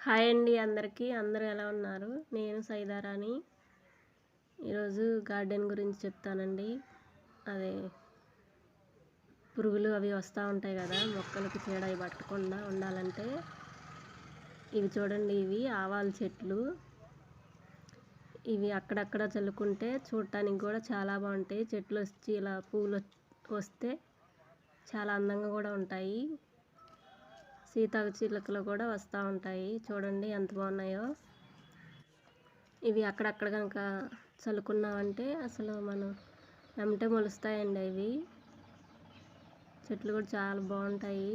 Hi అండి అందరికీ. అందరూ ఎలా ఉన్నారు? నేను సైదారాని. ఈరోజు గార్డెన్ గురించి చెప్తానండి. అదే పురుగులు అవి వస్తూ ఉంటాయి కదా, మొక్కలకి చీడ అవి పట్టకుండా ఉండాలంటే ఇవి చూడండి, ఇవి ఆవాల చెట్లు. ఇవి అక్కడక్కడ చల్లుకుంటే చూడటానికి కూడా చాలా బాగుంటాయి. చెట్లు వచ్చి ఇలా పూలు వస్తే చాలా అందంగా కూడా ఉంటాయి. సీతాకు చిలుకలు కూడా వస్తూ ఉంటాయి. చూడండి ఎంత బాగున్నాయో. ఇవి అక్కడక్కడ కనుక చల్లుకున్నామంటే అసలు మనం వెంటనే మొలుస్తాయండి. ఇవి చెట్లు కూడా చాలా బాగుంటాయి.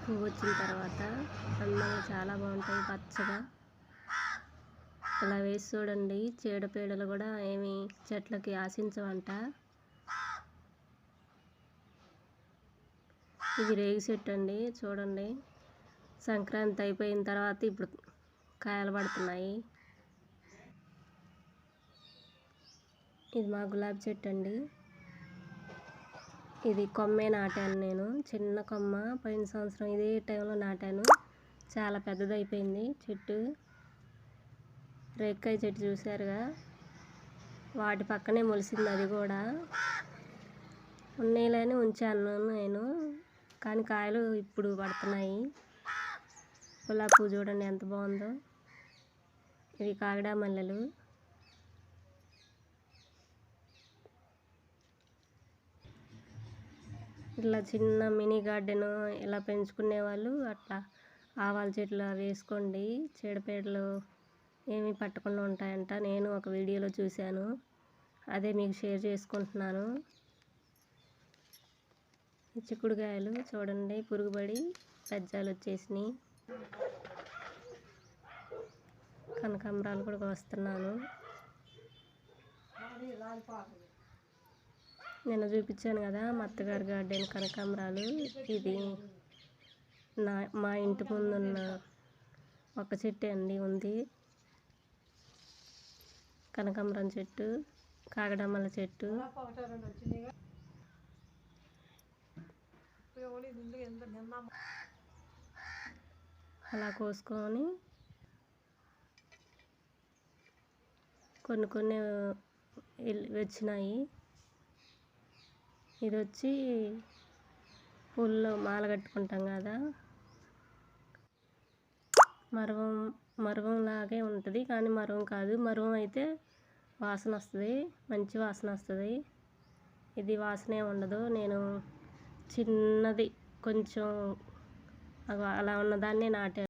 పువ్వు వచ్చిన తర్వాత అందంగా చాలా బాగుంటాయి పచ్చగా. అలా వేసి చూడండి, చీడపీడలు కూడా ఏమి చెట్లకి ఆశించవంట. ఇది రేగి చెట్టు అండి. చూడండి, సంక్రాంతి అయిపోయిన తర్వాత ఇప్పుడు కాయలు పడుతున్నాయి. ఇది మా గులాబీ చెట్టు అండి. ఇది కొమ్మే నాటాను నేను, చిన్న కొమ్మ. పోయిన సంవత్సరం ఇదే టైంలో నాటాను. చాలా పెద్దదైపోయింది చెట్టు. రేక్కాయ చెట్టు చూసారుగా, వాటి పక్కనే మొలిసింది. అది కూడా ఉన్నీళ్ళని ఉంచాను నేను, కానీ కాయలు ఇప్పుడు పడుతున్నాయి. గులాబీ పువ్వు చూడండి ఎంత బాగుందో. ఇవి కాగడా మల్లెలు. ఇట్లా చిన్న మినీ గార్డెన్ ఇలా పెంచుకునే వాళ్ళు అట్లా ఆవాల చెట్లు వేసుకోండి. చీడపీడలు ఏమీ పట్టకుండా ఉంటాయంట. నేను ఒక వీడియోలో చూశాను, అదే మీకు షేర్ చేసుకుంటున్నాను. చిక్కుడుకాయలు చూడండి, పురుగుపడి పెజ్జాలు వచ్చేసినాయి. కనకాంబరాలు కూడా వస్తున్నాను. నేను చూపించాను కదా మా అత్తగారి గార్డెన్ కనకాంబరాలు. ఇది మా ఇంటి ముందున్న ఒక చెట్టు అండి ఉంది. కనకాంబరం చెట్టు, కాగడమల్ల చెట్టు. అలా కోసుకొని కొన్ని వచ్చినాయి. ఇది వచ్చి పూల్లో మాల కట్టుకుంటాం కదా, మరువం లాగే ఉంటుంది, కానీ మరువం కాదు. మరువం అయితే వాసన వస్తుంది, మంచి వాసన వస్తుంది. ఇది వాసనే ఉండదు. నేను చిన్నది కొంచెం అలా ఉన్నదాన్నే నాటాను.